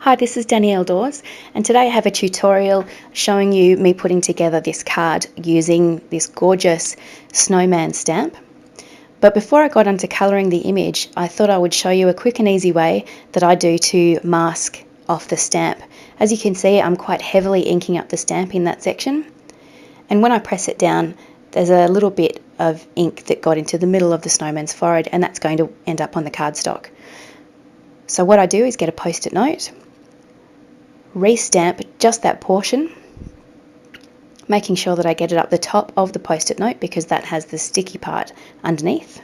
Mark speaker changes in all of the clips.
Speaker 1: Hi, this is Danielle Daws, and today I have a tutorial showing you me putting together this card using this gorgeous snowman stamp. But before I got onto colouring the image, I thought I would show you a quick and easy way that I do to mask off the stamp. As you can see, I'm quite heavily inking up the stamp in that section, and when I press it down, there's a little bit of ink that got into the middle of the snowman's forehead, and that's going to end up on the cardstock. So what I do is get a post-it note, re-stamp just that portion, making sure that I get it up the top of the post-it note because that has the sticky part underneath.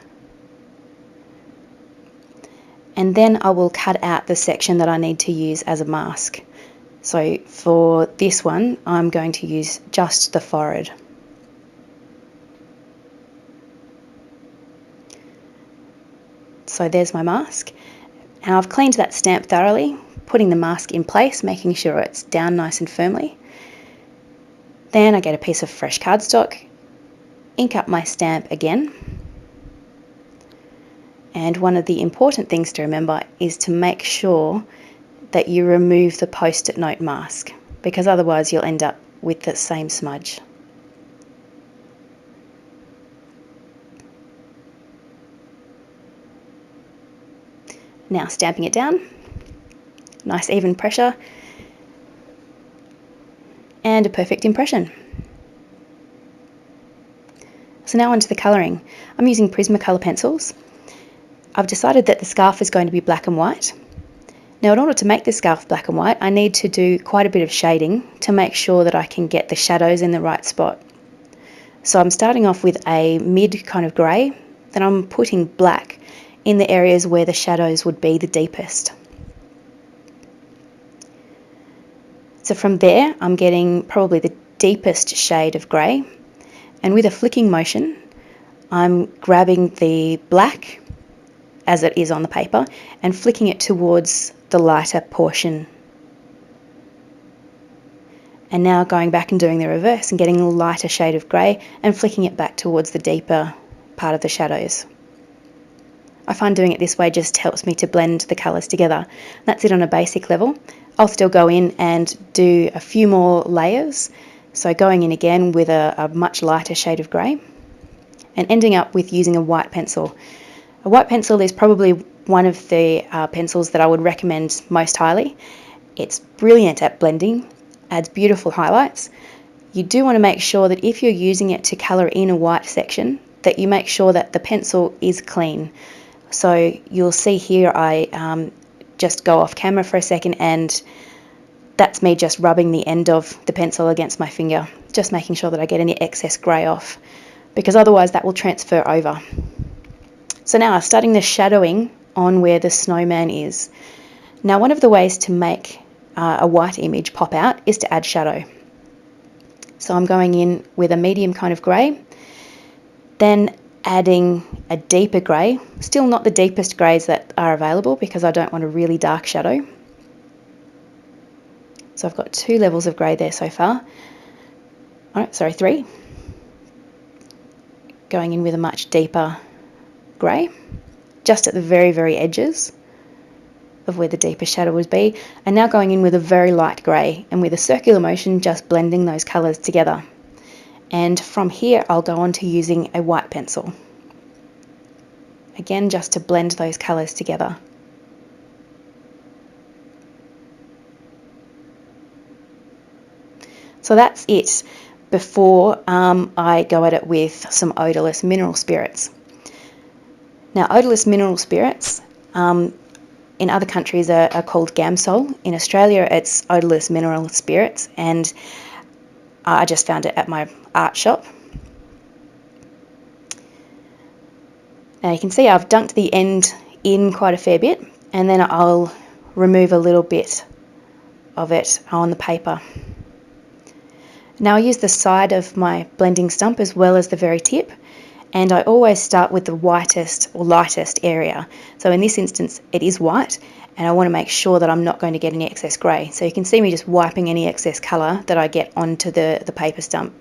Speaker 1: And then I will cut out the section that I need to use as a mask. So for this one, I'm going to use just the forehead. So there's my mask. And I've cleaned that stamp thoroughly, putting the mask in place, making sure it's down nice and firmly. Then I get a piece of fresh cardstock, ink up my stamp again. And one of the important things to remember is to make sure that you remove the post-it note mask, because otherwise you'll end up with the same smudge. Now stamping it down, nice even pressure, and a perfect impression. So now onto the colouring. I'm using Prismacolor pencils. I've decided that the scarf is going to be black and white. Now in order to make this scarf black and white, I need to do quite a bit of shading to make sure that I can get the shadows in the right spot. So I'm starting off with a mid kind of grey, then I'm putting black in the areas where the shadows would be the deepest. So from there, I'm getting probably the deepest shade of grey, and with a flicking motion, I'm grabbing the black as it is on the paper and flicking it towards the lighter portion. And now going back and doing the reverse and getting a lighter shade of grey and flicking it back towards the deeper part of the shadows. I find doing it this way just helps me to blend the colours together. That's it on a basic level. I'll still go in and do a few more layers. So going in again with a much lighter shade of grey and ending up with using a white pencil. A white pencil is probably one of the pencils that I would recommend most highly. It's brilliant at blending, adds beautiful highlights. You do want to make sure that if you're using it to colour in a white section, that you make sure that the pencil is clean. So you'll see here I just go off camera for a second, and that's me just rubbing the end of the pencil against my finger, just making sure that I get any excess grey off, because otherwise that will transfer over. So now I'm starting the shadowing on where the snowman is. Now one of the ways to make a white image pop out is to add shadow. So I'm going in with a medium kind of grey, then adding a deeper grey, still not the deepest greys that are available because I don't want a really dark shadow. So I've got 2 levels of grey there so far. Three. Going in with a much deeper grey, just at the very, very edges of where the deeper shadow would be. And now going in with a very light grey and with a circular motion just blending those colours together. And from here I'll go on to using a white pencil. Again, just to blend those colours together. So that's it before I go at it with some odourless mineral spirits. Now odourless mineral spirits in other countries are called Gamsol. In Australia it's odourless mineral spirits, and I just found it at my art shop. Now you can see I've dunked the end in quite a fair bit, and then I'll remove a little bit of it on the paper. Now I use the side of my blending stump as well as the very tip, and I always start with the whitest or lightest area. So in this instance it is white, and I want to make sure that I'm not going to get any excess grey. So you can see me just wiping any excess colour that I get onto the paper stump.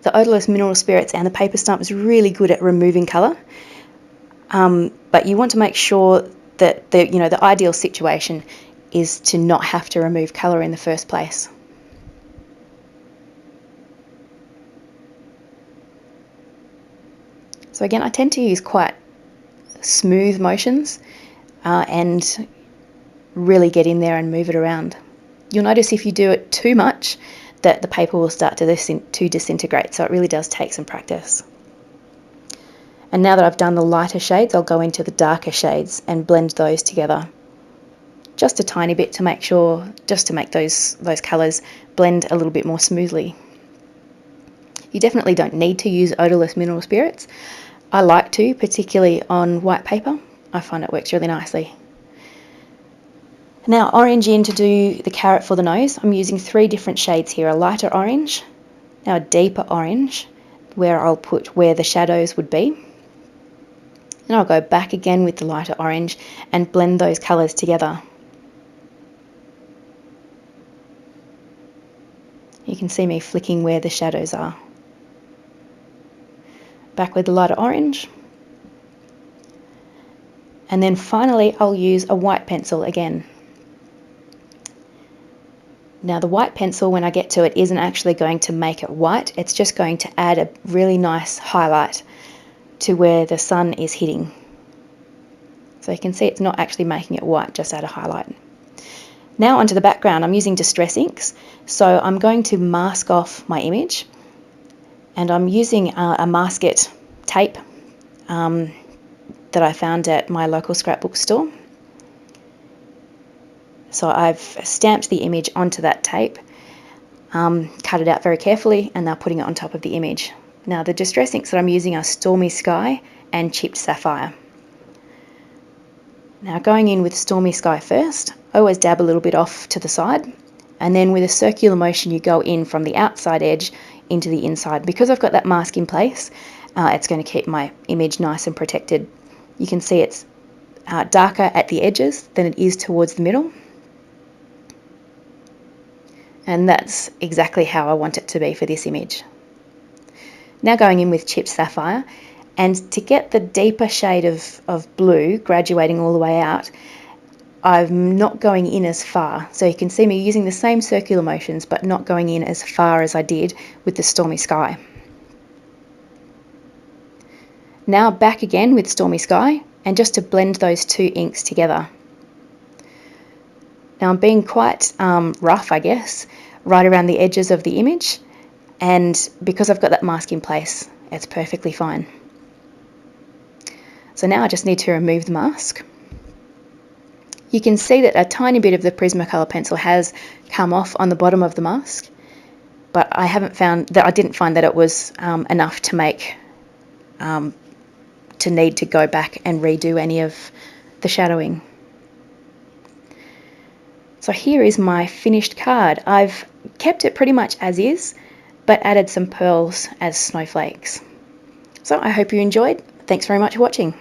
Speaker 1: The odourless mineral spirits and the paper stump is really good at removing colour, but you want to make sure that the ideal situation is to not have to remove colour in the first place. So again, I tend to use quite smooth motions and really get in there and move it around. You'll notice if you do it too much that the paper will start to disintegrate, so it really does take some practice. And now that I've done the lighter shades, I'll go into the darker shades and blend those together. Just a tiny bit to make sure, just to make those colours blend a little bit more smoothly. You definitely don't need to use odourless mineral spirits. I like to, particularly on white paper. I find it works really nicely. Now orange in to do the carrot for the nose. I'm using 3 different shades here, a lighter orange, now a deeper orange, where I'll put where the shadows would be. And I'll go back again with the lighter orange and blend those colours together. You can see me flicking where the shadows are. Back with the lighter orange. And then finally I'll use a white pencil again. Now the white pencil, when I get to it, isn't actually going to make it white, it's just going to add a really nice highlight to where the sun is hitting. So you can see it's not actually making it white, just add a highlight. Now onto the background, I'm using distress inks, so I'm going to mask off my image, and I'm using a masket tape that I found at my local scrapbook store. So I've stamped the image onto that tape, cut it out very carefully, and now putting it on top of the image. Now the distress inks that I'm using are Stormy Sky and Chipped Sapphire. Now going in with Stormy Sky first, I always dab a little bit off to the side, and then with a circular motion you go in from the outside edge into the inside. Because I've got that mask in place, it's going to keep my image nice and protected. You can see it's darker at the edges than it is towards the middle. And that's exactly how I want it to be for this image. Now going in with Chipped Sapphire, and to get the deeper shade of blue graduating all the way out, I'm not going in as far. So you can see me using the same circular motions but not going in as far as I did with the Stormy Sky. Now back again with Stormy Sky, and just to blend those 2 inks together. Now I'm being quite rough, I guess, right around the edges of the image, and because I've got that mask in place, it's perfectly fine. So now I just need to remove the mask. You can see that a tiny bit of the Prismacolor pencil has come off on the bottom of the mask, but I didn't find that it was enough to make to need to go back and redo any of the shadowing. So here is my finished card. I've kept it pretty much as is, but added some pearls as snowflakes. So I hope you enjoyed. Thanks very much for watching.